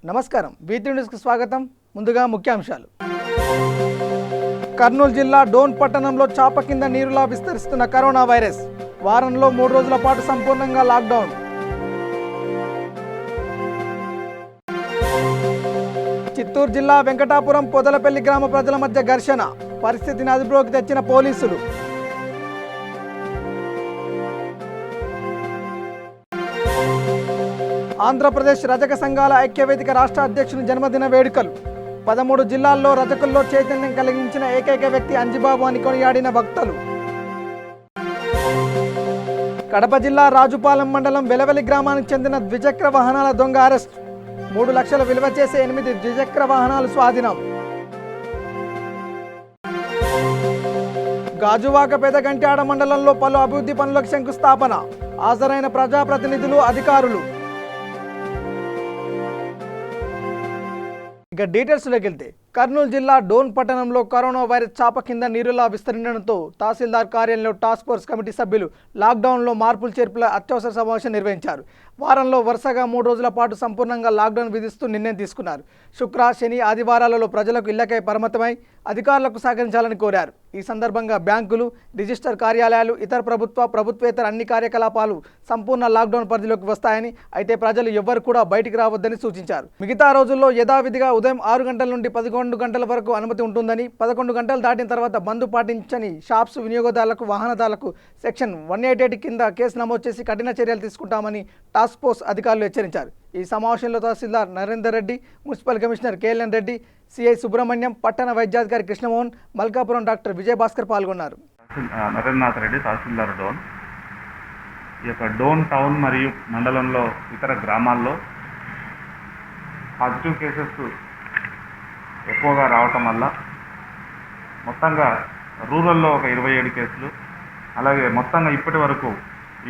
నమస్కారం వీటి న్యూస్కి స్వాగతం. ముందుగా ముఖ్యాంశాలు. కర్నూలు జిల్లా డోన్ పట్టణంలో చాప కింద నీరులా విస్తరిస్తున్న కరోనా వైరస్. వారంలో 3 రోజుల పాటు సంపూర్ణంగా లాక్డౌన్. చిత్తూరు జిల్లా వెంకటాపురం పొదలపల్లి గ్రామ ప్రజల మధ్య ఘర్షణ. పరిస్థితిని అదుపులోకి తెచ్చిన పోలీసులు. ఆంధ్రప్రదేశ్ రజక సంఘాల ఐక్యవేదిక రాష్ట్ర అధ్యక్షుని జన్మదిన వేడుకలు. 13 జిల్లాల్లో రజకుల్లో చైతన్యం కలిగించిన ఏకైక వ్యక్తి అంజిబాబు అని కొనియాడిన భక్తులు. కడప జిల్లా రాజుపాలెం మండలం వెలవెలి గ్రామానికి చెందిన ద్విచక్ర వాహనాల దొంగ అరెస్ట్. 3 లక్షల విలువ చేసే 8 ద్విచక్ర వాహనాలు స్వాధీనం. గాజువాక పెదగంట్యాడ మండలంలో పలు అభివృద్ధి పనులకు శంకుస్థాపన. హాజరైన ప్రజాప్రతినిధులు, అధికారులు. ఇక డీటెయిల్స్లోకి వెళ్తే, కర్నూలు జిల్లా డోన్ పట్టణంలో కరోనా వైరస్ చాప కింద నీరులా విస్తరించడంతో తహసీల్దార్ కార్యాలయంలో టాస్క్ ఫోర్స్ కమిటీ సభ్యులు లాక్డౌన్లో మార్పులు చేర్పుల అత్యవసర సమావేశం నిర్వహించారు. వారంలో వరుసగా 3 రోజుల పాటు సంపూర్ణంగా లాక్డౌన్ విధిస్తూ నిర్ణయం తీసుకున్నారు. శుక్ర, శని, ఆదివారాలలో ప్రజలకు ఇళ్లకై పరిమితమై అధికారులకు సహకరించాలని కోరారు. ఈ సందర్భంగా బ్యాంకులు, రిజిస్టర్ కార్యాలయాలు, ఇతర ప్రభుత్వేతర అన్ని కార్యకలాపాలు సంపూర్ణ లాక్డౌన్ పరిధిలోకి వస్తాయని, అయితే ప్రజలు ఎవ్వరు కూడా బయటికి రావద్దని సూచించారు. మిగతా రోజుల్లో యథావిధిగా ఉదయం 6 గంటల నుండి 11 గంటల వరకు అనుమతి ఉంటుందని, 11 గంటలు దాటిన తర్వాత బంద్ పాటించని షాప్స్ వినియోగదారులకు, వాహనదారులకు సెక్షన్ 188 కింద కేసు నమోదు చేసి కఠిన చర్యలు తీసుకుంటామని టాస్క్ ఫోర్స్ అధికారులు హెచ్చరించారు. ఈ సమావేశంలో తహసీల్దార్ Narender Reddy, municipal commissioner KLN Reddy, CI Subrahmanyam, పట్టణ వైద్యాధికారి కృష్ణమోహన్, మల్కాపురం డాక్టర్ విజయభాస్కర్ పాల్గొన్నారు. నరేంద్రనాథ్ రెడ్డి, తహసీల్దార్ డోన్. ఈ యొక్క డోన్ టౌన్ మరియు మండలంలో ఇతర గ్రామాల్లో పాజిటివ్ కేసెస్ ఎక్కువగా రావటం వల్ల మొత్తంగా రూరల్లో ఒక 27 కేసులు, అలాగే మొత్తంగా ఇప్పటి వరకు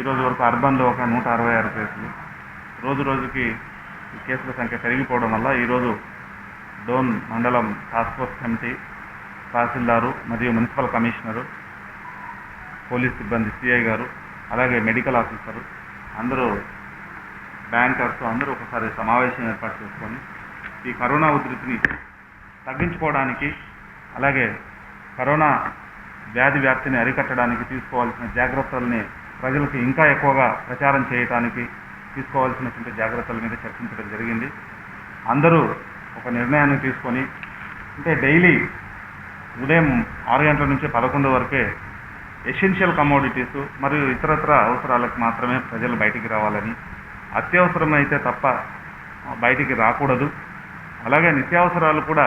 ఈరోజు వరకు అర్బన్లో ఒక 166 కేసులు, రోజు రోజుకి ఈ కేసుల సంఖ్య పెరిగిపోవడం వల్ల ఈరోజు డోన్ మండలం టాస్క్ ఫోర్స్ కమిటీ, తహసీల్దారు మరియు మున్సిపల్ కమిషనరు, పోలీస్ సిబ్బంది, సిఐ గారు, అలాగే మెడికల్ ఆఫీసరు, అందరూ బ్యాంకర్స్ అందరూ ఒకసారి సమావేశం ఏర్పాటు చేసుకొని ఈ కరోనా ఉధృతిని తగ్గించుకోవడానికి, అలాగే కరోనా వ్యాధి వ్యాప్తిని అరికట్టడానికి తీసుకోవాల్సిన జాగ్రత్తల్ని ప్రజలకు ఇంకా ఎక్కువగా ప్రచారం చేయడానికి తీసుకోవాల్సినటువంటి జాగ్రత్తల మీద చర్చించడం జరిగింది. అందరూ ఒక నిర్ణయాన్ని తీసుకొని, అంటే డైలీ ఉదయం 6 గంటల నుంచి 11 వరకే ఎసెన్షియల్ కమోడిటీస్ మరియు ఇతరత్ర అవసరాలకు మాత్రమే ప్రజలు బయటికి రావాలని, అత్యవసరమైతే తప్ప బయటికి రాకూడదు. అలాగే నిత్యావసరాలు కూడా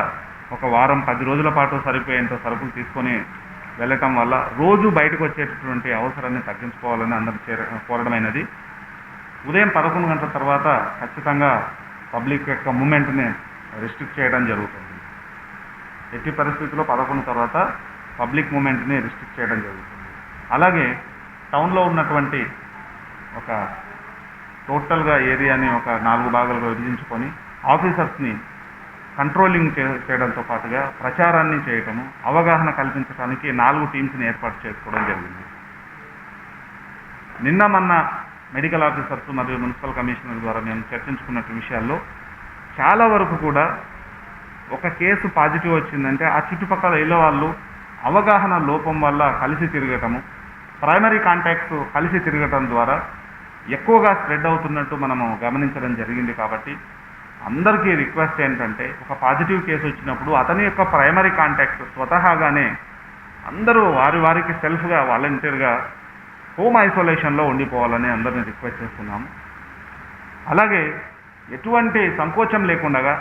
ఒక వారం 10 రోజుల పాటు సరిపోయేంత సరుకులు తీసుకొని వెళ్ళటం వల్ల రోజు బయటకు వచ్చేటటువంటి అవసరాన్ని తగ్గించుకోవాలని అందరూ కోరడమైనది. ఉదయం 11 గంటల తర్వాత ఖచ్చితంగా పబ్లిక్ యొక్క మూమెంట్ని రిస్ట్రిక్ట్ చేయడం జరుగుతుంది. ఎట్టి పరిస్థితుల్లో 11 తర్వాత పబ్లిక్ మూమెంట్ని రిస్ట్రిక్ట్ చేయడం జరుగుతుంది. అలాగే టౌన్లో ఉన్నటువంటి ఒక టోటల్గా ఏరియాని ఒక 4 భాగాలుగా విభజించుకొని ఆఫీసర్స్ని కంట్రోలింగ్ చేయడంతో పాటుగా ప్రచారాన్ని చేయటము, అవగాహన కల్పించడానికి 4 టీమ్స్ని ఏర్పాటు చేసుకోవడం జరిగింది. నిన్న మొన్న మెడికల్ ఆఫీసర్స్ మరియు మున్సిపల్ కమిషనర్ ద్వారా మేము చర్చించుకున్నట్టు విషయాల్లో చాలా వరకు కూడా ఒక కేసు పాజిటివ్ వచ్చిందంటే ఆ చుట్టుపక్కల ఇళ్ళ వాళ్ళు అవగాహన లోపం వల్ల కలిసి తిరగటము, ప్రైమరీ కాంటాక్ట్స్ కలిసి తిరగటం ద్వారా ఎక్కువగా స్ప్రెడ్ అవుతున్నట్టు మనము గమనించడం జరిగింది. కాబట్టి అందరికీ రిక్వెస్ట్ ఏంటంటే, ఒక పాజిటివ్ కేసు వచ్చినప్పుడు అతని యొక్క ప్రైమరీ కాంటాక్ట్స్ స్వతహాగానే అందరూ వారికి సెల్ఫ్గా వాలంటీర్గా హోమ్ ఐసోలేషన్లో ఉండిపోవాలని అందరినీ రిక్వెస్ట్ చేస్తున్నాము. అలాగే ఎటువంటి సంకోచం లేకుండా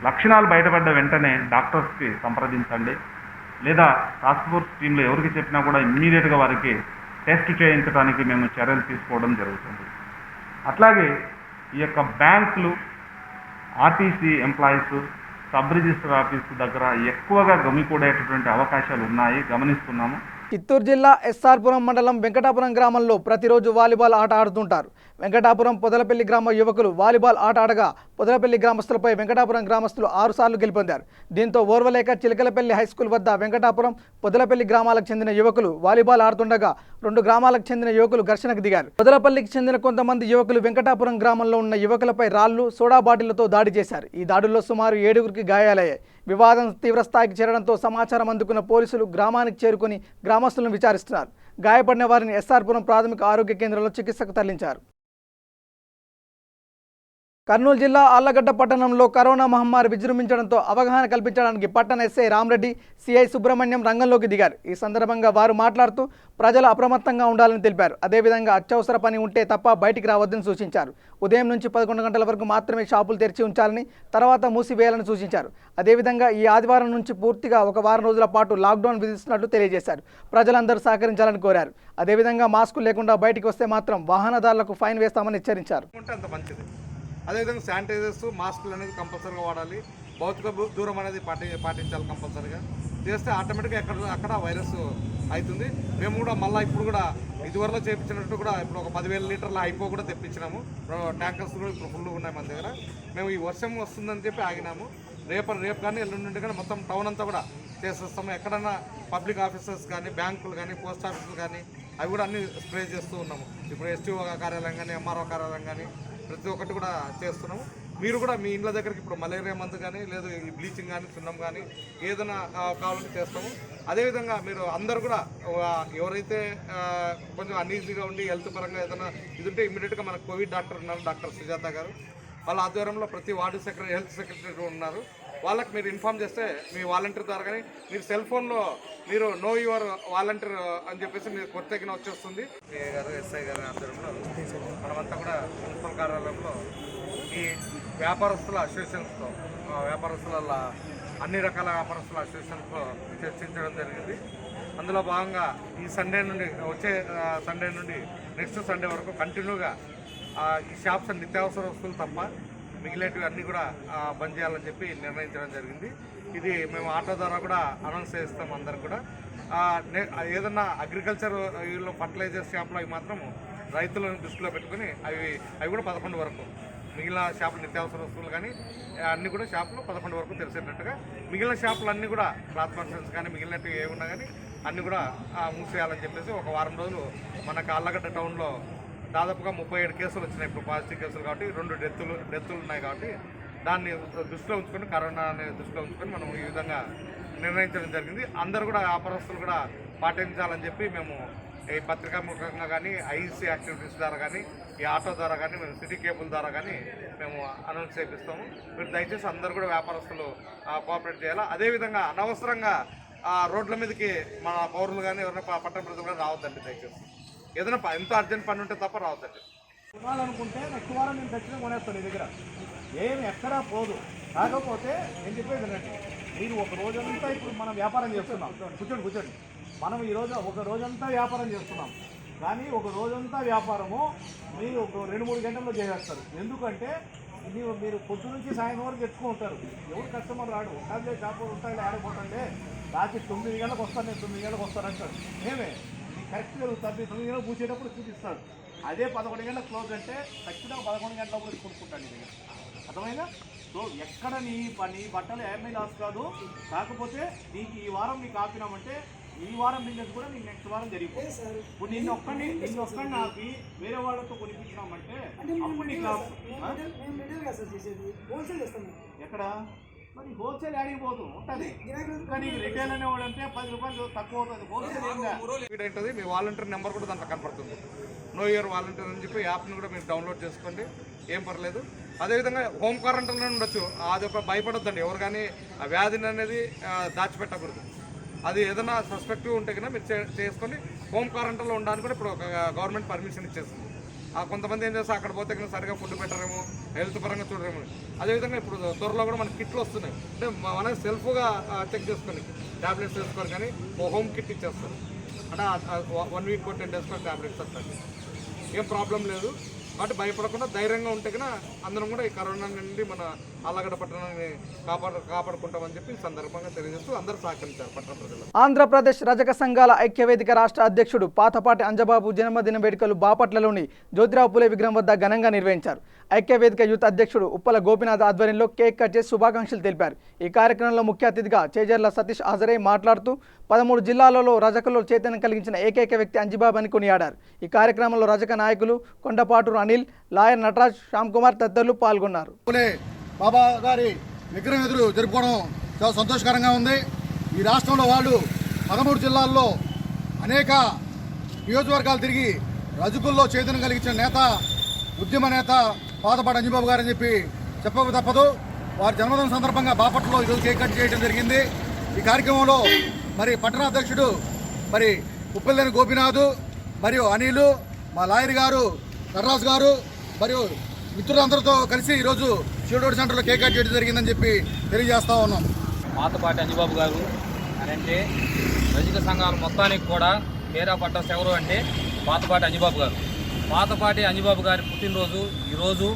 లక్షణాలు బయటపడ్డ వెంటనే డాక్టర్స్కి సంప్రదించండి, లేదా టాస్క్ ఫోర్స్ టీంలో ఎవరికి చెప్పినా కూడా ఇమ్మీడియట్గా వారికి టెస్ట్ చేయించడానికి మేము చర్యలు తీసుకోవడం జరుగుతుంది. అట్లాగే ఈ యొక్క బ్యాంకులు, RTC employees, sub register office దగ్గర ఎక్కువగా గమికూడేటటువంటి అవకాశాలు ఉన్నాయి, గమనిస్తున్నాము. చిత్తూరు జిల్లా ఎస్ఆర్పురం మండలం వెంకటాపురం గ్రామంలో ప్రతిరోజు వాలీబాల్ ఆట ఆడుతుంటారు. వెంకటాపురం పొదలపల్లి గ్రామ యువకులు వాలీబాల్ ఆట ఆడగా పొదలపల్లి గ్రామస్తులపై వెంకటాపురం గ్రామస్తులు 6 సార్లు గెలుపొందారు. దీంతో ఓర్వలేక చిలకలపల్లి హైస్కూల్ వద్ద వెంకటాపురం, పొదలపల్లి గ్రామాలకు చెందిన యువకులు వాలీబాల్ ఆడుతుండగా 2 గ్రామాలకు చెందిన యువకులు ఘర్షణకు దిగారు. పొదలపల్లికి చెందిన కొంతమంది యువకులు వెంకటాపురం గ్రామంలో ఉన్న యువకులపై రాళ్లు, సోడా బాటిళ్లతో దాడి చేశారు. ఈ దాడుల్లో సుమారు 7గురికి గాయాలయ్యాయి. వివాదం తీవ్రస్థాయికి చేరడంతో సమాచారం అందుకున్న పోలీసులు గ్రామానికి చేరుకుని గ్రామస్తులను విచారిస్తున్నారు. గాయపడిన వారిని ఎస్ఆర్పురం ప్రాథమిక ఆరోగ్య కేంద్రంలో చికిత్సకు తరలించారు. కర్నూలు జిల్లా ఆళ్లగడ్డ పట్టణంలో కరోనా మహమ్మారి విజృంభించడంతో అవగాహన కల్పించడానికి పట్టణ ఎస్ఐ రామరెడ్డి, సిఐ సుబ్రహ్మణ్యం రంగంలోకి దిగారు. ఈ సందర్భంగా వారు మాట్లాడుతూ ప్రజలు అప్రమత్తంగా ఉండాలని తెలిపారు. అదేవిధంగా అత్యవసర పని ఉంటే తప్ప బయటికి రావద్దని సూచించారు. ఉదయం నుంచి 11 గంటల వరకు మాత్రమే షాపులు తెరిచి ఉంచాలని, తర్వాత మూసివేయాలని సూచించారు. అదేవిధంగా ఈ ఆదివారం నుంచి పూర్తిగా 1 వారం రోజుల పాటు లాక్డౌన్ విధిస్తున్నట్లు తెలియజేశారు. ప్రజలందరూ సహకరించాలని కోరారు. అదేవిధంగా మాస్కులు లేకుండా బయటికి వస్తే మాత్రం వాహనదారులకు ఫైన్ వేస్తామని హెచ్చరించారు. అదేవిధంగా శానిటైజర్స్, మాస్కులు అనేది కంపల్సరీగా వాడాలి. భౌతిక దూరం అనేది పాటించాలి కంపల్సరీగా. చేస్తే ఆటోమేటిక్గా అక్కడ వైరస్ అవుతుంది. మేము కూడా మళ్ళీ ఇప్పుడు కూడా ఇదివరలో చేయించినట్టు కూడా ఇప్పుడు ఒక 10,000 లీటర్ల అయిపో కూడా తెప్పించినాము. ట్యాంకర్స్ కూడా ఇప్పుడు ఫుల్గా ఉన్నాయి మన దగ్గర. మేము ఈ వర్షం వస్తుందని చెప్పి ఆగినాము. రేపు కానీ ఎల్లుండి కానీ మొత్తం టౌన్ అంతా కూడా చేసేస్తాము. ఎక్కడన్నా పబ్లిక్ ఆఫీసర్స్ కానీ, బ్యాంకులు కానీ, పోస్ట్ ఆఫీసులు కానీ అవి కూడా అన్నీ స్ప్రే చేస్తూ ఉన్నాము. ఇప్పుడు ఎస్టీఓ కార్యాలయం కానీ, ఎంఆర్ఓ కార్యాలయం కానీ ప్రతి ఒక్కటి కూడా చేస్తున్నాము. మీరు కూడా మీ ఇండ్ల దగ్గరికి ఇప్పుడు మలేరియా మందు కానీ, లేదు ఈ బ్లీచింగ్ కానీ, సున్నం కానీ ఏదైనా కావాలంటే చేస్తాము. అదేవిధంగా మీరు అందరు కూడా ఎవరైతే కొంచెం అన్ఈజీగా ఉండి హెల్త్ పరంగా ఏదైనా ఇది ఉంటే ఇమీడియట్గా మనకు కోవిడ్ డాక్టర్ ఉన్నారు, డాక్టర్ సుజాత గారు. వాళ్ళ ఆధ్వర్యంలో ప్రతి వార్డు సెక్రటరీ, హెల్త్ సెక్రటరీ ఉన్నారు. వాళ్ళకి మీరు ఇన్ఫామ్ చేస్తే మీ వాలంటీర్ ద్వారా కానీ మీరు సెల్ ఫోన్లో మీరు నో యువర్ వాలంటీర్ అని చెప్పేసి మీరు కొత్తగా వచ్చేస్తుంది. ఏ గారు, ఎస్ఐ గారి ఆధ్వర్యంలో మనమంతా కూడా మున్సిపల్ కార్యాలయంలో ఈ వ్యాపారస్తుల అసోసియేషన్స్తో, వ్యాపారస్తుల అన్ని రకాల వ్యాపారస్తుల అసోసియేషన్స్తో చర్చించడం జరిగింది. అందులో భాగంగా ఈ సండే నుండి, వచ్చే సండే నుండి నెక్స్ట్ సండే వరకు కంటిన్యూగా ఈ షాప్స్ నిత్యావసర వస్తువులు తప్ప మిగిలినవి అన్నీ కూడా బంద్ చేయాలని చెప్పి నిర్ణయించడం జరిగింది. ఇది మేము ఆటో ద్వారా కూడా అనౌన్స్ చేస్తాం అందరికి కూడా. ఏదన్నా అగ్రికల్చర్ వీళ్ళు ఫర్టిలైజర్ షాపులు అవి మాత్రం రైతులను దృష్టిలో పెట్టుకుని అవి కూడా 11 వరకు, మిగిలిన షాపులు నిత్యావసర వస్తువులు కానీ అన్నీ కూడా షాపులు 11 వరకు తెలిసేటట్టుగా, మిగిలిన షాపులు అన్నీ కూడా క్లాత్ ఫంక్షన్స్ కానీ మిగిలినట్టు ఏమున్నా కానీ అన్నీ కూడా మూసేయాలని చెప్పేసి 1 వారం రోజులు మనకు ఆళ్లగడ్డ టౌన్లో దాదాపుగా 37 కేసులు వచ్చినాయి ఇప్పుడు, పాజిటివ్ కేసులు. కాబట్టి 2 డెత్తులు ఉన్నాయి. కాబట్టి దాన్ని దృష్టిలో ఉంచుకొని, కరోనాని దృష్టిలో ఉంచుకొని మనం ఈ విధంగా నిర్ణయించడం జరిగింది. అందరూ కూడా వ్యాపారస్తులు కూడా పాటించాలని చెప్పి మేము ఈ పత్రికాముఖంగా కానీ, ఐఈసీ యాక్టివిటీస్ ద్వారా కానీ, ఈ ఆటో ద్వారా కానీ, మేము సిటీ కేబుల్ ద్వారా కానీ మేము అనౌన్స్ చేపిస్తాము. మీరు దయచేసి అందరూ కూడా వ్యాపారస్తులు కోఆపరేట్ చేయాలి. అదేవిధంగా అనవసరంగా రోడ్ల మీదకి మన పౌరులు కానీ ఎవరైనా పట్టణ ప్రజలు కానీ రావద్దండి. దయచేసి ఏదైనా ఎంత అర్జెంట్ పని ఉంటే తప్ప రావద్దండి. కొనాలనుకుంటే నెక్స్ట్ వారం నేను ఖచ్చితంగా కొనేస్తాను. నీ దగ్గర ఏమి ఎక్కడా పోదు. కాకపోతే నేను చెప్పేది ఏంటంటే, మీరు ఒక రోజంతా ఇప్పుడు మనం వ్యాపారం చేస్తున్నాం. కూర్చోండి. మనం ఈరోజు ఒక రోజంతా వ్యాపారం చేస్తున్నాం. కానీ ఒక రోజంతా వ్యాపారము మీరు ఒక 2-3 గంటల్లో చేసేస్తారు. ఎందుకంటే మీరు పొద్దు నుంచి సాయంత్రం వరకు తెచ్చుకుంటారు. ఎవరు కస్టమర్ రాడు. ఉంటారులే షాపు ఉంటాయి, ఆడిపోతాండే రాత్రి 9 గంటలకు వస్తాను, నేను 9 గంటలకు వస్తానంటాడు. మేమే కరెక్ట్గా 9 గంటలకు పూసేటప్పుడు చూపిస్తాడు. అదే 11 గంటలకు క్లోజ్ అంటే ఖచ్చితంగా 11 గంటలప్పుడు కొనుక్కుంటాను నీ దగ్గర. అర్థమైనా? సో ఎక్కడ నీ బట్టలు ఏమీ లాస్ కాదు. కాకపోతే నీకు ఈ వారం నీకు ఆపినామంటే ఈ వారం బిజినెస్ కూడా నీకు నెక్స్ట్ వారం జరిగిపోతుంది. ఇప్పుడు నిన్ను ఒక్కడిని ఆపి వేరే వాళ్ళతో కొనిపించినామంటే అప్పుడు నీకు ఎక్కడ మరి హోల్సేల్ ఆడిపోతూ ఉంటుంది. కానీ రిటైల్ అనేవాడు అంటే 10 రూపాయలు తక్కువ అవుతుంది. హోల్సేల్ ఏంటది, మీ వాలంటీర్ నెంబర్ కూడా దాంట్లో కనపడుతుంది. నో యువర్ వాలంటీర్ అని చెప్పి యాప్ని కూడా మీరు డౌన్లోడ్ చేసుకోండి, ఏం పర్లేదు. అదేవిధంగా హోమ్ క్వారంటైన్లో ఉండొచ్చు. అది ఒక భయపడొద్దండి. ఎవరు కానీ ఆ వ్యాధిని అనేది దాచిపెట్టకూడదు. అది ఏదైనా సస్పెక్టివ్ ఉంటే కన్నా మీరు చేసుకొని హోమ్ క్వారంటైన్లో ఉండడానికి కూడా ఇప్పుడు ఒక గవర్నమెంట్ పర్మిషన్ ఇచ్చేస్తుంది. కొంతమంది ఏం చేస్తారు, అక్కడ పోతే కన్నా సరిగా ఫుడ్ పెట్టరేమో, హెల్త్ పరంగా చూడరేమో. అదేవిధంగా ఇప్పుడు త్వరలో కూడా మనకి కిట్లు వస్తున్నాయి. అంటే మనం సెల్ఫ్గా చెక్ చేసుకొని ట్యాబ్లెట్స్ వేసుకొని కానీ హోమ్ కిట్ ఇచ్చేస్తారు. అంటే 1 వీక్ 10 డేస్ కూడా ట్యాబ్లెట్స్ వస్తాయి. ఏం ప్రాబ్లం లేదు. కాబట్టి భయపడకుండా ధైర్యంగా ఉంటే కన్నా అందరం కూడా ఈ కరోనా నుండి మన ఆళ్లగడ్డ పట్టణాన్ని కాపాడుకుంటామని చెప్పి ఈ సందర్భంగా తెలియజేస్తూ అందరూ సహకరించారు పట్టణ ప్రజలు. ఆంధ్రప్రదేశ్ రజక సంఘాల ఐక్యవేదిక రాష్ట్ర అధ్యక్షుడు పాతపాటి అంజబాబు జన్మదిన వేడుకలు బాపట్లలోని జ్యోతిరావు పూలే విగ్రహం వద్ద ఘనంగా నిర్వహించారు. ఐక్యవేదిక యూత్ అధ్యక్షుడు ఉప్పల గోపినాథ్ ఆధ్వర్యంలో కేక్ కట్ చేసి శుభాకాంక్షలు తెలిపారు. ఈ కార్యక్రమంలో ముఖ్య అతిథిగా చేజర్ల సతీష్ హాజరై మాట్లాడుతూ 13 జిల్లాలలో రజకుల్లో చైతన్యం కలిగించిన ఏకైక వ్యక్తి అంజిబాబు అని కొనియాడారు. ఈ కార్యక్రమంలో రజక నాయకులు కొండపాటూరు అనిల్, లాయర్ నటరాజ్, శ్యామ్ కుమార్ తదితరులు పాల్గొన్నారు. బాబా గారి విగ్రహం ఎదురు జరుపుకోవడం చాలా సంతోషకరంగా ఉంది. ఈ రాష్ట్రంలో వాళ్ళు 13 జిల్లాల్లో అనేక నియోజకవర్గాలు తిరిగి రజకుల్లో చైతన్యం కలిగించిన నేత, ఉద్యమ నేత పాతపాటి అంజిబాబు గారు అని చెప్పి చెప్పక తప్పదు. వారి జన్మదిన సందర్భంగా బాపట్లలో ఈరోజు కేక్ కట్ చేయడం జరిగింది. ఈ కార్యక్రమంలో మరి పట్టణ అధ్యక్షుడు మరి ఉప్పల్లేని గోపినాథ్ మరియు అనిలు, మా లాయర్ గారు, నర్రాజు గారు మరియు మిత్రులందరితో కలిసి ఈరోజు షీల్డ్ సెంటర్లో కేక్ కట్ చేయడం జరిగిందని చెప్పి తెలియజేస్తా ఉన్నాం. పాతపాటి అంజిబాబు గారు అని అంటే రజక సంఘాల మొత్తానికి కూడా పేరా పట్టాల్సి ఎవరు అంటే పాతపాటి అంజిబాబు గారు. పాతపాటి అంజిబాబు గారి పుట్టినరోజు ఈరోజు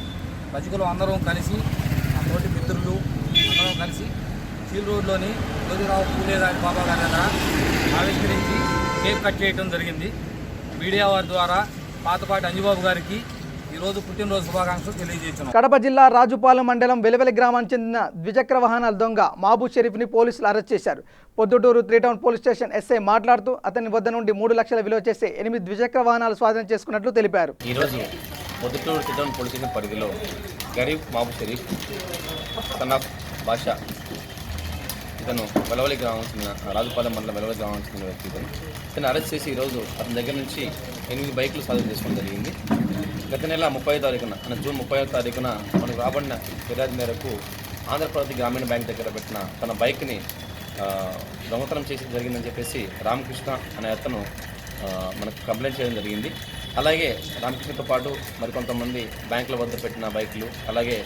రజకులు అందరం కలిసి, మా తోటి మిత్రులు అందరం కలిసి చీల్ రోడ్లోని జ్యోతిరావు పూలే గారి బాబా గారి దగ్గర ఆవిష్కరించి కేక్ కట్ చేయడం జరిగింది. మీడియా వారి ద్వారా పాతపాటి అంజిబాబు గారికి ఈరోజు పుట్టినరోజు శుభాకాంక్షలు తెలియజేస్తున్నాం. కడప జిల్లా రాజుపాలెం మండలం వెలవెలి గ్రామానికి చెందిన ద్విచక్ర వాహనాల దొంగ మాబూ షరీఫ్ని పోలీసులు అరెస్ట్ చేశారు. Proddatur 3 town police station SI మాట్లాడుతూ అతని వద్ద నుండి 3 లక్షల విలువ చేసే 8 ద్విచక్ర వాహనాలు స్వాధీనం చేసుకున్నట్లు తెలిపారు. ఈరోజు పొద్దుటూరు 3 టౌన్ పోలీస్ స్టేషన్ పరిధిలో గరీబ్ మాబూ షరీఫ్ సన్ ఆఫ్ బాషా ఇతను వెలవలి గ్రామం చెందిన రాజుపాలెం మండలం వెలవలి గ్రామం చెందిన వ్యక్తి ఇతను అరెస్ట్ చేసి ఈరోజు అతని దగ్గర నుంచి 8 బైకులు స్వాధీనం చేసుకోవడం జరిగింది. గత నెల 30వ తారీఖున జూన్ 30వ తారీఖున మనకు రాబడిన ఫిర్యాదు మేరకు ఆంధ్రప్రదేశ్ గ్రామీణ బ్యాంక్ దగ్గర పెట్టిన తన బైక్ని దొంగతనం చేసి జరిగిందని చెప్పేసి రామకృష్ణ అనే అతను మనకు కంప్లైంట్ చేయడం జరిగింది. అలాగే రామకృష్ణతో పాటు మరికొంతమంది బ్యాంకుల వద్ద పెట్టిన బైకులు, అలాగే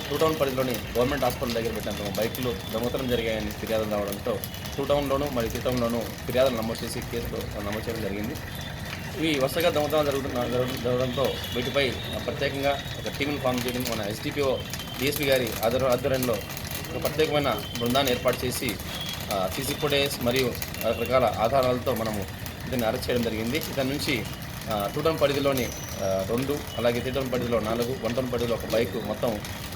2 టౌన్ పరిధిలోని గవర్నమెంట్ హాస్పిటల్ దగ్గర పెట్టిన బైకులు దొంగతనం జరిగాయని ఫిర్యాదులు రావడంతో 2 టౌన్లోనూ మరియు 3 టౌన్లోనూ ఫిర్యాదులు నమోదు చేసి కేసులు నమోదు చేయడం జరిగింది. ఇవి వరుసగా దొంగతనాలు జరగడంతో వీటిపై ప్రత్యేకంగా ఒక టీంను ఫామ్ చేయడం, మన ఎస్డిపిఓ డిఎస్పీ గారి ఆధ్వర్యంలో ఒక ప్రత్యేకమైన బృందాన్ని ఏర్పాటు చేసి సీసీ ఫుటేజ్ మరియు రకరకాల ఆధారాలతో మనము దీన్ని అరెస్ట్ చేయడం జరిగింది. ఇతని నుంచి 2 టౌన్ పరిధిలోని 2, అలాగే 3 టౌన్ పరిధిలో 4, 1 టౌన్ పరిధిలో 1 బైకు, మొత్తం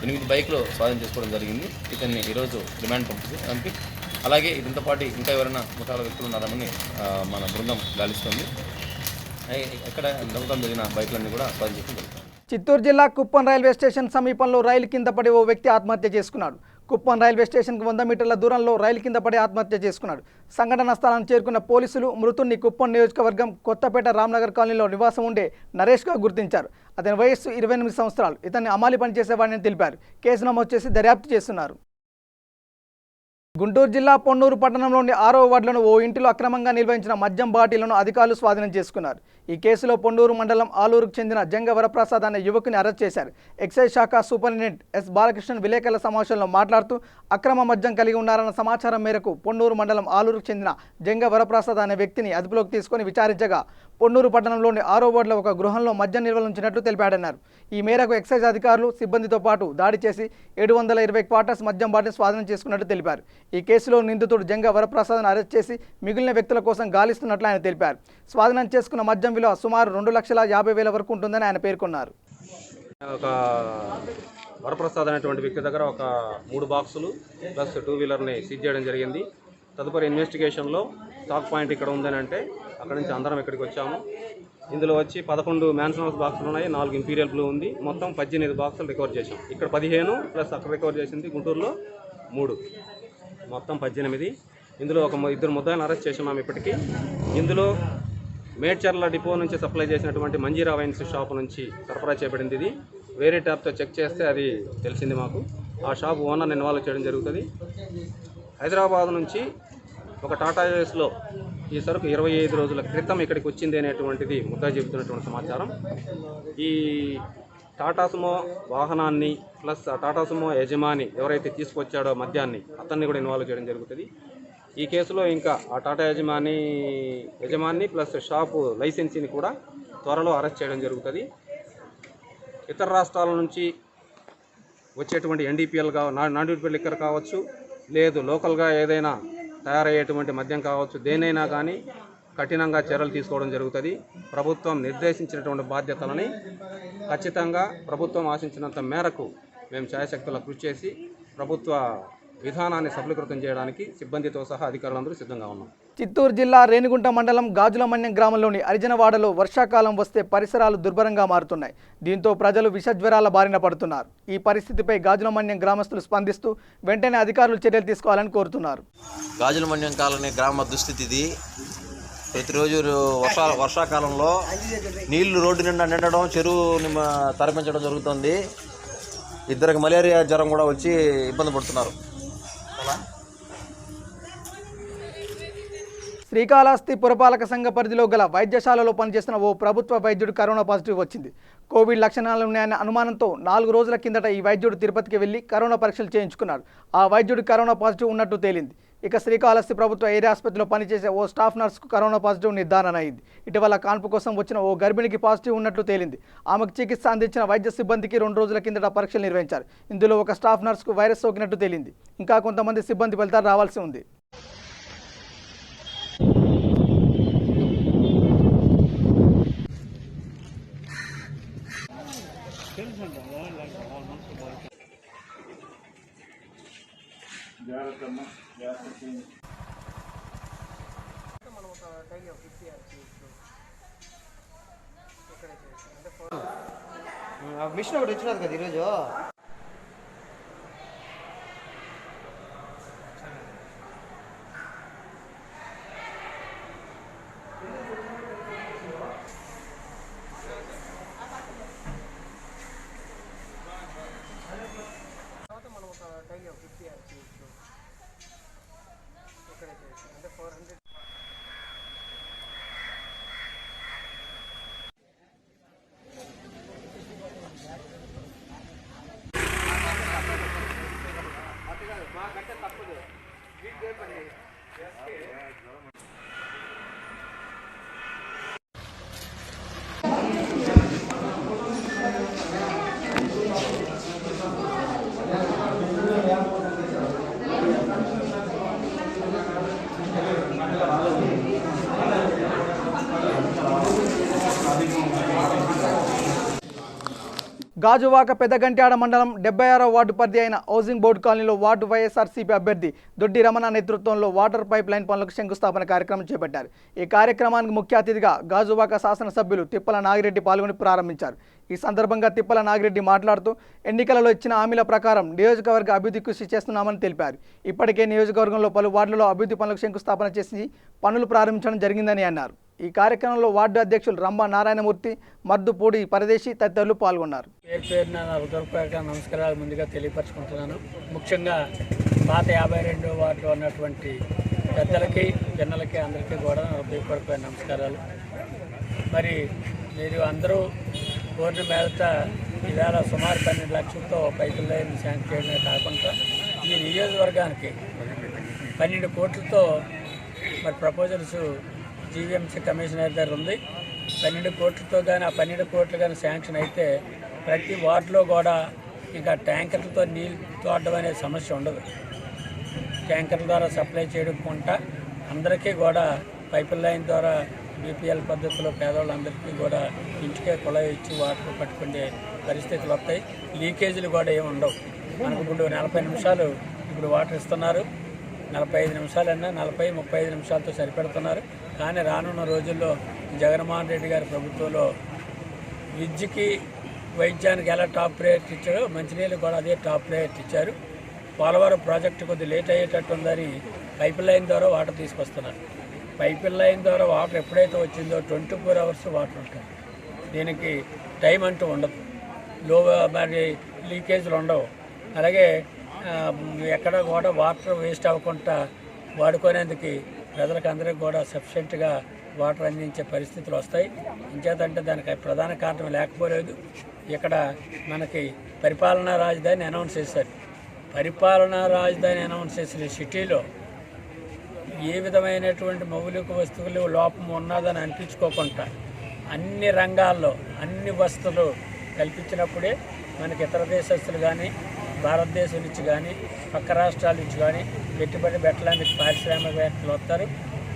8 బైకులు స్వాధీనం చేసుకోవడం జరిగింది. ఇతన్ని ఈరోజు రిమాండ్ పంపించడానికి, అలాగే దీంతో పాటు ఇంకా ఎవరైనా ముఠాల వ్యక్తులు ఉన్నారని మన బృందం గాలిస్తుంది. ఎక్కడ దొంగతనం జరిగిన బైకులన్నీ కూడా స్వాధీనం చేసుకోగలుగుతాం. చిత్తూరు జిల్లా కుప్పం రైల్వే స్టేషన్ సమీపంలో రైలు కింద పడి ఓ వ్యక్తి ఆత్మహత్య చేసుకున్నాడు. కుప్పం రైల్వే స్టేషన్కు 100 మీటర్ల దూరంలో రైలు కింద పడి ఆత్మహత్య చేసుకున్నాడు. సంఘటన స్థలానికి చేరుకున్న పోలీసులు మృతుడిని కుప్పం నియోజకవర్గం కొత్తపేట రామ్నగర్ కాలనీలో నివాసం ఉండే నరేష్గా గుర్తించారు. అతని వయస్సు 28 సంవత్సరాలు. ఇతన్ని అమాలి పనిచేసేవాడిని తెలిపారు. కేసు నమోదు చేసి దర్యాప్తు చేస్తున్నారు. గుంటూరు జిల్లా పొన్నూరు పట్టణంలోని 6వ వార్డులోని ఓ ఇంటిలో అక్రమంగా నిర్వహించిన మద్యం బాటిళ్లను అధికారులు స్వాధీనం చేసుకున్నారు. ఈ కేసులో పొన్నూరు మండలం ఆలూరుకు చెందిన జంగ వరప్రసాద్ అనే యువకుని అరెస్ట్ చేశారు. ఎక్సైజ్ శాఖ సూపరింటెండెంట్ ఎస్ బాలకృష్ణన్ విలేకరుల సమావేశంలో మాట్లాడుతూ అక్రమ మద్యం కలిగి ఉన్నారన్న సమాచారం మేరకు పొన్నూరు మండలం ఆలూరుకు చెందిన జంగ వరప్రసాద్ అనే వ్యక్తిని అదుపులోకి తీసుకుని విచారించగా పొన్నూరు పట్టణంలోని 6వ వార్డులో ఒక గృహంలో మద్యం నిల్వలు ఉంచినట్లు తెలిపాడన్నారు. ఈ మేరకు ఎక్సైజ్ అధికారులు సిబ్బందితో పాటు దాడి చేసి 720 క్వార్టర్స్ మద్యం బాటిల్ స్వాధీనం చేసుకున్నట్టు తెలిపారు. ఈ కేసులో నిందితుడు జంగ వరప్రసాద్ను అరెస్ట్ చేసి మిగిలిన వ్యక్తుల కోసం గాలిస్తున్నట్లు ఆయన తెలిపారు. స్వాధీనం చేసుకున్న మద్యం విలువ సుమారు 2,50,000 వరకు ఉంటుందని ఆయన పేర్కొన్నారు. ఒక వరప్రసాద్ అనేటువంటి వ్యక్తి దగ్గర ఒక 3 బాక్సులు ప్లస్ 2 వీలర్ని సీజ్ చేయడం జరిగింది. తదుపరి ఇన్వెస్టిగేషన్లో స్టాక్ పాయింట్ ఇక్కడ ఉందని అంటే అక్కడ నుంచి అందరం ఇక్కడికి వచ్చాము. ఇందులో వచ్చి 11 మ్యాన్సన్ బాక్సులు ఉన్నాయి, 4 ఇంపీరియల్ బ్లూ ఉంది, మొత్తం 18 బాక్సులు రికవర్ చేసాం. ఇక్కడ 15 ప్లస్ అక్కడ రికవర్ చేసింది గుంటూరులో 3, మొత్తం 18. ఇందులో ఒక 2 ముద్దాయిలను అరెస్ట్ చేసాం ఇప్పటికీ. ఇందులో మేడ్చర్ల డిపో నుంచి సప్లై చేసినటువంటి మంజీరా వైన్స్ షాప్ నుంచి సరఫరా చేయబడింది. ఇది వేరే ట్యాప్తో చెక్ చేస్తే అది తెలిసింది మాకు. ఆ షాప్ ఓనర్ని ఇన్వాల్వ్ చేయడం జరుగుతుంది. హైదరాబాద్ నుంచి ఒక టాటా ఏస్లో ఈ సరుకు 25 రోజుల క్రితం ఇక్కడికి వచ్చింది అనేటువంటిది ముద్దాయి చెబుతున్నటువంటి సమాచారం. ఈ టాటా సుమో వాహనాన్ని ప్లస్ ఆ టాటా సుమో యజమాని ఎవరైతే తీసుకొచ్చాడో మద్యాన్ని అతన్ని కూడా ఇన్వాల్వ్ చేయడం జరుగుతుంది. ఈ కేసులో ఇంకా ఆ టాటా యజమాని ప్లస్ షాపు లైసెన్సీని కూడా త్వరలో అరెస్ట్ చేయడం జరుగుతుంది. ఇతర రాష్ట్రాల నుంచి వచ్చేటువంటి ఎన్డీపీఎల్గా నాన్ డ్యూటీ లిక్కర్ కావచ్చు, లేదు లోకల్గా ఏదైనా తయారయ్యేటువంటి మద్యం కావచ్చు, దేనైనా కానీ కఠినంగా చర్యలు తీసుకోవడం జరుగుతుంది. ప్రభుత్వం నిర్దేశించినటువంటి బాధ్యతలని ఖచ్చితంగా ప్రభుత్వం ఆశించినంత మేరకు మేము శాయశక్తుల కృషి చేసి ప్రభుత్వ విధానాన్ని సఫలీకృతం చేయడానికి సిబ్బందితో సహా అధికారులందరూ సిద్ధంగా ఉన్నాం. చిత్తూరు జిల్లా రేణిగుంట మండలం గాజులమన్యం గ్రామంలోని అరిజనవాడలో వర్షాకాలం వస్తే పరిసరాలు దుర్భరంగా మారుతున్నాయి. దీంతో ప్రజలు విషజ్వరాల బారిన పడుతున్నారు. ఈ పరిస్థితిపై గాజులమన్యం గ్రామస్తులు స్పందిస్తూ వెంటనే అధికారులు చర్యలు తీసుకోవాలని కోరుతున్నారు. గాజులమన్యం కాలనీ గ్రామ దుస్థితి ఇది. ప్రతిరోజు వర్షాకాలంలో నీళ్లు రోడ్డు నిండా నిండడం, చెరువుని తరపించడం జరుగుతుంది. ఇద్దరికి మలేరియా జ్వరం కూడా వచ్చి ఇబ్బంది పడుతున్నారు. శ్రీకాళహస్తి పురపాలక సంఘ పరిధిలో గల వైద్యశాలలో పనిచేస్తున్న ఓ ప్రభుత్వ వైద్యుడు కరోనా పాజిటివ్ వచ్చింది. కోవిడ్ లక్షణాలు ఉన్నాయన్న అనుమానంతో 4 రోజుల కిందట ఈ వైద్యుడు తిరుపతికి వెళ్లి కరోనా పరీక్షలు చేయించుకున్నాడు. ఆ వైద్యుడు కరోనా పాజిటివ్ ఉన్నట్టు తేలింది. ఇక శ్రీకాళహస్తి ప్రభుత్వ ఏరియా ఆసుపత్రిలో పనిచేసే ఓ స్టాఫ్ నర్సుకు కరోనా పాజిటివ్ నిర్ధారణ అయింది. ఇటీవల కాన్పు కోసం వచ్చిన ఓ గర్భిణికి పాజిటివ్ ఉన్నట్లు తేలింది. ఆమెకు చికిత్స అందించిన వైద్య సిబ్బందికి 2 రోజుల కిందట పరీక్షలు నిర్వహించారు. ఇందులో ఒక స్టాఫ్ నర్సుకు వైరస్ సోకినట్టు తేలింది. ఇంకా కొంతమంది సిబ్బంది ఫలితాలు రావాల్సి ఉంది. మిషన్ ఒకటి వచ్చినది కదా ఈరోజు. గాజువాక పెద్దగంట్యాడ మండలం 76వ వార్డు పరిధి అయిన హౌసింగ్ బోర్డు కాలనీలో వార్డు వైఎస్ఆర్సీపీ అభ్యర్థి దొడ్డి రమణ నేతృత్వంలో వాటర్ పైప్ లైన్ పనులకు శంకుస్థాపన కార్యక్రమం చేపట్టారు. ఈ కార్యక్రమానికి ముఖ్య అతిథిగా గాజువాక శాసనసభ్యులు తిప్పల నాగిరెడ్డి పాల్గొని ప్రారంభించారు. ఈ సందర్భంగా తిప్పల నాగిరెడ్డి మాట్లాడుతూ ఎన్నికలలో ఇచ్చిన హామీల ప్రకారం నియోజకవర్గ అభివృద్ధి కృషి చేస్తున్నామని తెలిపారు. ఇప్పటికే నియోజకవర్గంలో పలు వార్డులలో అభివృద్ధి పనులకు శంకుస్థాపన చేసి పనులు ప్రారంభించడం జరిగిందని అన్నారు. ఈ కార్యక్రమంలో వార్డు అధ్యక్షులు రంభ నారాయణమూర్తి, మర్దుపూడి పరదేశి తదితరులు పాల్గొన్నారు. పేరున నా హృదయపూర్వక నమస్కారాలు ముందుగా తెలియపరచుకుంటున్నాను. ముఖ్యంగా పాత 52వ వార్డులో ఉన్నటువంటి పెద్దలకి, పిల్లలకి అందరికీ కూడా హృదయపూర్వక నమస్కారాలు. మరి మీరు అందరూ కోరిన మేరట ఈవేళ సుమారు 12 లక్షలతో పైపుల లైన్ శాంక్షన్ చేయడమే కాకుండా ఈ నియోజకవర్గానికి 12 కోట్లతో మరి ప్రపోజల్స్ జీవీఎంసీ కమిషనర్ దగ్గర ఉంది. 12 కోట్లతో కానీ ఆ 12 కోట్లు కానీ శాంక్షన్ అయితే ప్రతి వార్డులో కూడా ఇంకా ట్యాంకర్లతో నీళ్ళు తోడడం అనే సమస్య ఉండదు. ట్యాంకర్ల ద్వారా సప్లై చేయకుండా అందరికీ కూడా పైపుల లైన్ ద్వారా బీపీఎల్ పద్ధతిలో పేదవాళ్ళందరికీ కూడా ఇంటికే కుళాయి ఇచ్చి వాటర్ పట్టుకునే పరిస్థితులు వస్తాయి. లీకేజీలు కూడా ఏమి ఉండవు. మనకు ఇప్పుడు 40 నిమిషాలు ఇప్పుడు వాటర్ ఇస్తున్నారు. 45 నిమిషాలన్నా 40-35 నిమిషాలతో సరిపెడుతున్నారు. కానీ రానున్న రోజుల్లో జగన్మోహన్ రెడ్డి గారి ప్రభుత్వంలో విద్యకి, వైద్యానికి ఎలా టాప్ ప్రయారిటీ ఇచ్చారో మంచినీళ్ళు కూడా అదే టాప్ ప్రయారిటీ ఇచ్చారు. పోలవరం ప్రాజెక్టు కొద్దిగా లేట్ అయ్యేటట్టు ఉందని పైప్ లైన్ ద్వారా వాటర్ తీసుకొస్తున్నారు. పైప్ లైన్ ద్వారా వాటర్ ఎప్పుడైతే వచ్చిందో 24 అవర్స్ వాటర్ ఉంటుంది. దీనికి టైం అంటూ ఉండదు. మరి లీకేజీలు ఉండవు. అలాగే ఎక్కడ కూడా వాటర్ వేస్ట్ అవ్వకుండా వాడుకునేందుకు ప్రజలకు అందరికీ కూడా సఫిషియెంట్గా వాటర్ అందించే పరిస్థితులు వస్తాయి. ఇంచేతంటే దానికి ప్రధాన కారణం లేకపోలేదు. ఇక్కడ మనకి పరిపాలనా రాజధాని అనౌన్స్ చేశారు. పరిపాలనా రాజధాని అనౌన్స్ చేసిన సిటీలో ఏ విధమైనటువంటి మౌలిక వస్తువులు లోపం ఉన్నదని అనిపించుకోకుండా అన్ని రంగాల్లో అన్ని వస్తువులు కల్పించినప్పుడే మనకి ఇతర దేశస్తులు కానీ, భారతదేశం నుంచి కానీ, పక్క రాష్ట్రాల నుంచి కానీ పెట్టుబడి పెట్టడానికి పారిశ్రామికవేత్తలు వస్తారు.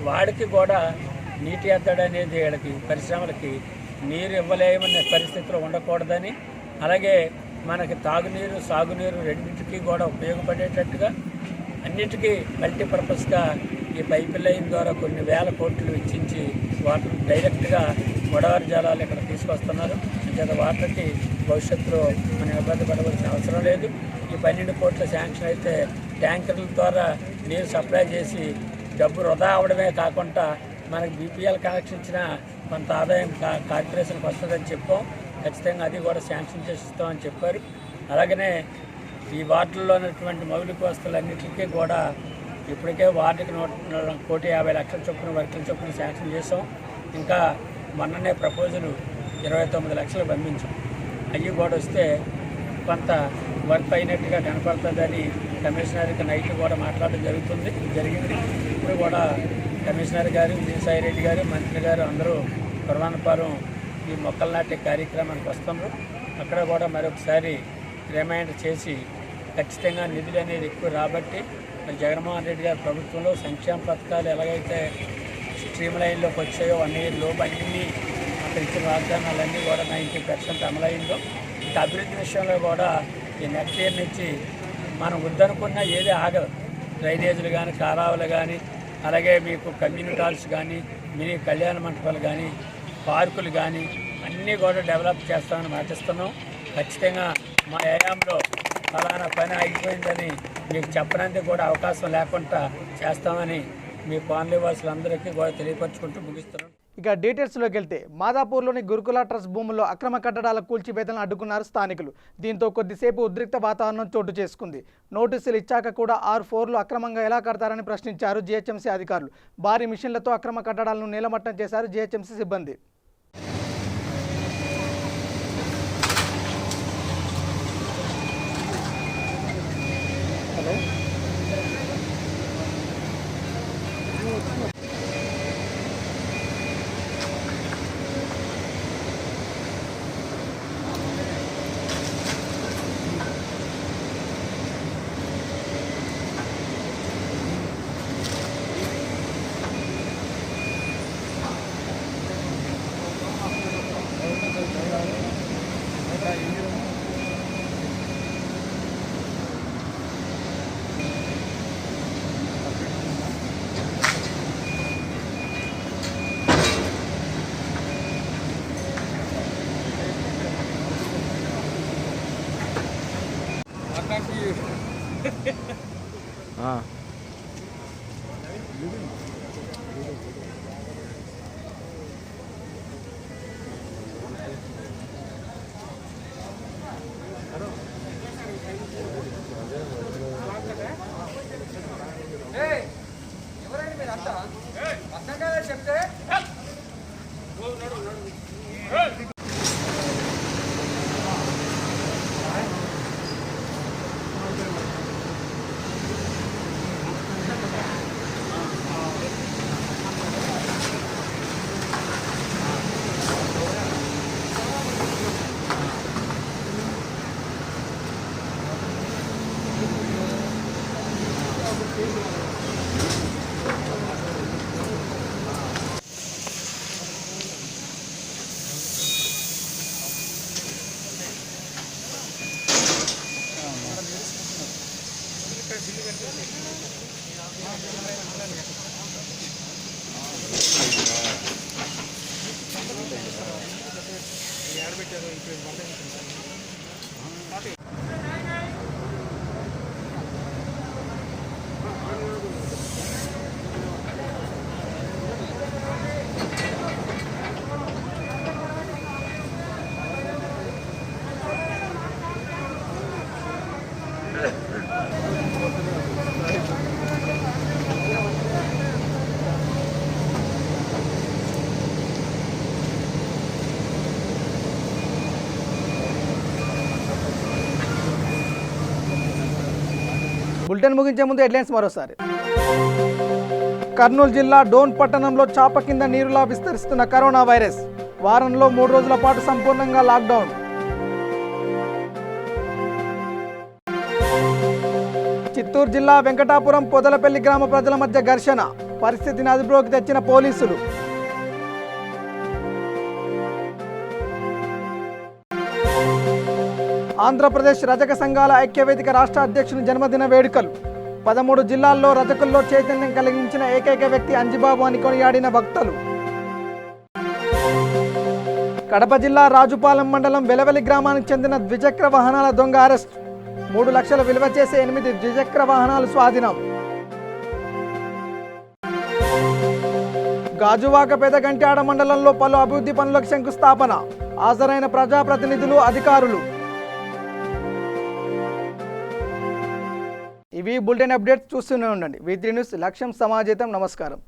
వాడికి కూడా నీటి ఎద్దడి అనేది వీళ్ళకి పరిశ్రమలకి నీరు ఇవ్వలేమనే పరిస్థితిలో ఉండకూడదని, అలాగే మనకి తాగునీరు సాగునీరు రెండింటికి కూడా ఉపయోగపడేటట్టుగా అన్నిటికీ మల్టీపర్పస్గా ఈ పైప్ లైన్ ద్వారా కొన్ని వేల కోట్లు వెచ్చించి వాటర్ డైరెక్ట్గా గోదావరి జలాలు ఇక్కడ తీసుకొస్తున్నారు. అంచేత వాటర్కి భవిష్యత్తులో మనం ఇబ్బంది పడవలసిన అవసరం లేదు. ఈ 12 కోట్ల శాంక్షన్ అయితే ట్యాంకర్ల ద్వారా నీరు సప్లై చేసి డబ్బు వృధా అవడమే కాకుండా మనకి బీపీఎల్ కనెక్షన్ ఇచ్చిన కొంత ఆదాయం కార్పొరేషన్కి వస్తుందని చెప్పాం. ఖచ్చితంగా అది కూడా శాంక్షన్ చేసి ఇస్తామని చెప్పారు. అలాగనే ఈ వార్డుల్లో ఉన్నటువంటి మౌలిక వస్తువులన్నింటికీ కూడా ఇప్పటికే వార్డుకి 1,50,00,000 చొప్పున వర్కుల చొప్పున శాంక్షన్ చేసాం. ఇంకా మొన్ననే ప్రపోజల్ 29 లక్షలు పంపించాం. అవి కూడా వస్తే కొంత వర్క్ అయినట్టుగా కనపడుతుందని కమిషనర్కి నైట్ కూడా మాట్లాడడం జరిగింది. ఇప్పుడు కూడా కమిషనర్ గారు, విజయసాయి రెడ్డి గారు, మంత్రి గారు అందరూ కుర్వానపాలెం ఈ మొక్కలు నాటే కార్యక్రమానికి వస్తున్నారు. అక్కడ కూడా మరొకసారి రిమైండర్ చేసి ఖచ్చితంగా నిధులు అనేది ఎక్కువ రాబట్టి మరి జగన్మోహన్ రెడ్డి గారి ప్రభుత్వంలో సంక్షేమ పథకాలు ఎలాగైతే స్ట్రీమ్ లైన్లోకి వచ్చాయో 1 year లోపు అన్నీ అక్కడ ఇచ్చిన వాగ్దానాలన్నీ కూడా 90% అమలైందో, ఇంకా అభివృద్ధి విషయంలో కూడా ఈ నెక్స్ట్ ఇయర్ నుంచి మనం వద్దనుకున్న ఏది ఆగదు. డ్రైనేజీలు కానీ, కాలువలు కానీ, అలాగే మీకు కమ్యూనిటీ హాల్స్ కానీ, మినీ కళ్యాణ మంటపాలు కానీ, పార్కులు కానీ అన్నీ కూడా డెవలప్ చేస్తామని మాటిస్తున్నాం. ఖచ్చితంగా మా ఏయాంలో ఫలానా పని అయిపోయిందని మీకు చెప్పడానికి కూడా అవకాశం లేకుండా చేస్తామని మీ కాలనీ వాసులందరికీ కూడా తెలియపరచుకుంటూ ముగిస్తున్నాం. ఇక డీటెయిల్స్లోకి వెళ్తే మాదాపూర్లోని గురుకుల ట్రస్ట్ భూముల్లో అక్రమ కట్టడాల కూల్చివేతలను అడ్డుకున్నారు స్థానికులు. దీంతో కొద్దిసేపు ఉద్రిక్త వాతావరణం చోటు చేసుకుంది. నోటీసులు ఇచ్చాక కూడా 6 ఫ్లోర్లు అక్రమంగా ఎలా కడతారని ప్రశ్నించారు జీహెచ్ఎంసీ అధికారులు. భారీ మిషన్లతో అక్రమ కట్టడాలను నీలమట్టం చేశారు జీహెచ్ఎంసీ సిబ్బంది. బులెటిన్ ముగించే ముందు హెడ్లైన్స్ మరోసారి. కర్నూలు జిల్లా డోన్ పట్టణంలో చాప కింద నీరులా విస్తరిస్తున్న కరోనా వైరస్. వారంలో 3 రోజుల పాటు సంపూర్ణంగా లాక్డౌన్. చిత్తూరు జిల్లా వెంకటాపురం పొదలపల్లి గ్రామ ప్రజల మధ్య ఘర్షణ. పరిస్థితిని అదుపులోకి తెచ్చిన పోలీసులు. ఆంధ్రప్రదేశ్ రజక సంఘాల ఐక్యవేదిక రాష్ట్ర అధ్యక్షుని జన్మదిన వేడుకలు 13 జిల్లాల్లో రజకుల్లో చైతన్యం కలిగించిన ఏకైక వ్యక్తి అంజిబాబు అని కొనియాడిన భక్తులు. కడప జిల్లా రాజుపాలెం మండలం వెలవెలి గ్రామానికి చెందిన ద్విచక్ర వాహనాల దొంగ అరెస్ట్. 3 లక్షల విలువ చేసే 8 ద్విచక్ర వాహనాలు స్వాధీనం. గాజువాక పెదగంట్యాడ మండలంలో పలు అభివృద్ధి పనులకు శంకుస్థాపన. హాజరైన ప్రజాప్రతినిధులు, అధికారులు. ఇవి బులెటిన్ అప్డేట్స్ చూస్తూనే ఉండండి. V3 న్యూస్, లక్ష్యం సమాజేతం. నమస్కారం.